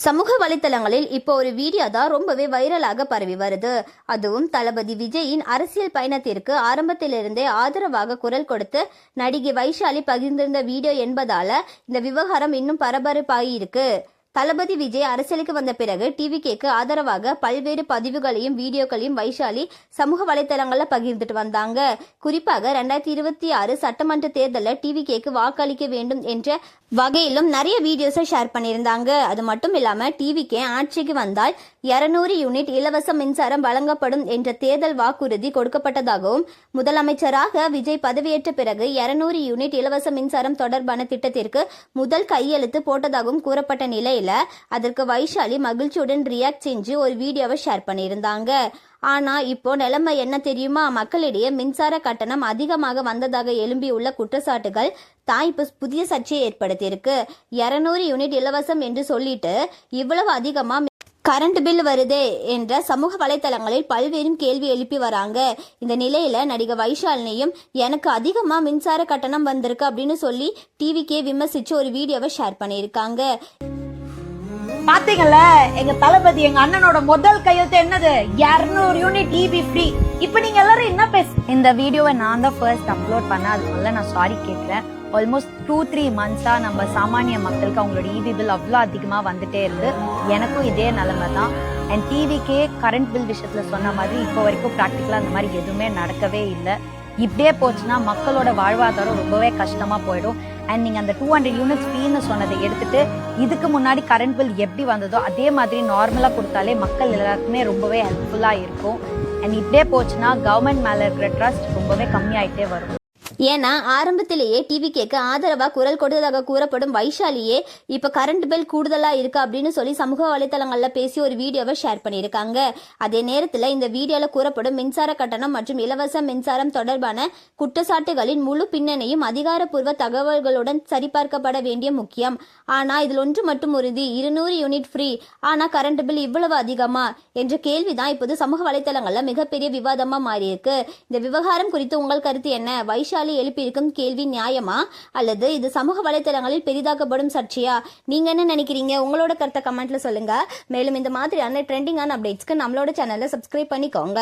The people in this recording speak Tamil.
சமூக வலைத்தளங்களில் இப்போ ஒரு வீடியோ தான் ரொம்பவே வைரலாக பரவி வருது. அதுவும் தளபதி விஜயின் அரசியல் பயணத்திற்கு ஆரம்பத்திலிருந்தே ஆதரவாக குரல் கொடுத்து நடிகை வைஷாலி பகிர்ந்திருந்த வீடியோ என்பதால இந்த விவகாரம் இன்னும் பரபரப்பாகி இருக்கு. தளபதி விஜய் அரசியலுக்கு வந்த பிறகு டிவிகேக்கு ஆதரவாக பல்வேறு பதிவுகளையும் வீடியோக்களையும் வைஷாலி சமூக வலைத்தளங்களில் பகிர்ந்துட்டு வந்தாங்க. குறிப்பாக 2026 சட்டமன்ற தேர்தலில் டிவிகேக்கு வாக்களிக்க வேண்டும் என்ற வகையிலும் நிறைய வீடியோஸை ஷேர் பண்ணியிருந்தாங்க. அது மட்டும் இல்லாமல் டிவிகே ஆட்சிக்கு வந்தால் 200 யூனிட் இலவச மின்சாரம் வழங்கப்படும் என்ற தேர்தல் வாக்குறுதி கொடுக்கப்பட்டதாகவும் முதலமைச்சராக விஜய் பதவியேற்ற பிறகு 200 யூனிட் இலவச மின்சாரம் தொடர்பான திட்டத்திற்கு முதல் கையெழுத்து போட்டதாகவும் கூறப்பட்ட நிலையில அதற்கு வைஷாலி மகிழ்ச்சியுடன் ரியாக்ட் செஞ்சு ஒரு வீடியோவை ஷேர் பண்ணியிருந்தாங்க. ஆனா இப்போ நிலைமை என்ன தெரியுமா? மக்களிடையே மின்சார கட்டணம் அதிகமாக வந்ததாக எழும்பியுள்ள குற்றச்சாட்டுகள் தான் இப்போ புதிய சர்ச்சையை ஏற்படுத்தியிருக்கு. 200 யூனிட் இலவசம் என்று சொல்லிட்டு இவ்வளவு அதிகமா கரண்ட் பில் வருதே என்ற சமூக வலைத்தளங்களில் பல்வேறு கேள்வி எழுப்பி வராங்க. இந்த நிலையில நடிகை வைஷாலினியும் எனக்கு அதிகமா மின்சார கட்டணம் வந்திருக்கு அப்படின்னு சொல்லி டிவிக்கே விமர்சிச்சு ஒரு வீடியோவை ஷேர் பண்ணியிருக்காங்க. பாத்தீங்கல்ல, எங்க தளபதி எங்க அண்ணனோட முதல் கையெழுத்து என்னது? 200 யூனிட் ஈபி ஃப்ரீ. இப்ப நீங்க எல்லாரும் என்ன இந்த வீடியோவை நான் தான் ஃபர்ஸ்ட் அப்லோட் பண்ண, அதுக்குள்ள நான் சாரி கேட்கிறேன். ஆல்மோஸ்ட் 2-3 மந்த்ஸா நம்ம சாமானிய மக்களுக்கு அவங்களோட ஈபி பில் அவ்வளோ அதிகமா வந்துட்டே இருக்கு. எனக்கும் இதே நிலைமை தான். அண்ட் டிவிக்கே கரண்ட் பில் விஷயத்துல சொன்ன மாதிரி இப்போ வரைக்கும் ப்ராக்டிக்கலா அந்த மாதிரி எதுவுமே நடக்கவே இல்லை. இப்படியே போச்சுன்னா மக்களோட வாழ்வாதாரம் ரொம்பவே கஷ்டமா போயிடும். அண்ட் நீங்க அந்த 200 யூனிட்ஸ் ஃப்ரீன்னு சொன்னதை எடுத்துட்டு இதுக்கு முன்னாடி கரண்ட் பில் எப்படி வந்ததோ அதே மாதிரி நார்மலா கொடுத்தாலே மக்கள் எல்லாருக்குமே ரொம்பவே ஹெல்ப்ஃபுல்லா இருக்கும். அண்ட் இப்படியே போச்சுன்னா கவர்மெண்ட் மேல இருக்கிற ட்ரஸ்ட் ரொம்பவே கம்மியாயிட்டே வரும். ஏன்னா ஆரம்பத்திலேயே டிவிகேக்கு ஆதரவா குரல் கொடுத்ததாக கூறப்படும் வைஷாலியே இப்ப கரண்ட் பில் கூடுதலா இருக்கு அப்படின்னு சொல்லி சமூக வலைத்தளங்கள்ல பேசி ஒரு வீடியோவை ஷேர் பண்ணியிருக்காங்க. அதே நேரத்துல இந்த வீடியோல கூறப்படும் மின்சார கட்டணம் மற்றும் இலவச மின்சாரம் தொடர்பான குற்றச்சாட்டுகளின் முழு பின்னணியும் அதிகாரப்பூர்வ தகவல்களுடன் சரிபார்க்கப்பட வேண்டிய முக்கியம். ஆனா இதில் ஒன்று மட்டும் உறுதி, 200 யூனிட் ஃப்ரீ, ஆனா கரண்ட் பில் இவ்வளவு அதிகமா என்ற கேள்விதான் இப்போது சமூக வலைத்தளங்கள்ல மிகப்பெரிய விவாதமா மாறியிருக்கு. இந்த விவகாரம் குறித்து உங்கள் கருத்து என்ன? வைஷாலி எழுப்பியிருக்கும் கேள்வி நியாயமா அல்லது இது சமூக வலைத்தளங்களில் பெரிதாக்கப்படும் சர்ச்சையா? நீங்க என்ன நினைக்கிறீங்க? உங்களோட கருத்தை கமெண்ட்ல சொல்லுங்க. மேலும் இந்த மாதிரியான ட்ரெண்டிங்கான அப்டேட்ஸ்க்கு நம்மளோட சேனலை சப்ஸ்கிரைப் பண்ணிக்கோங்க.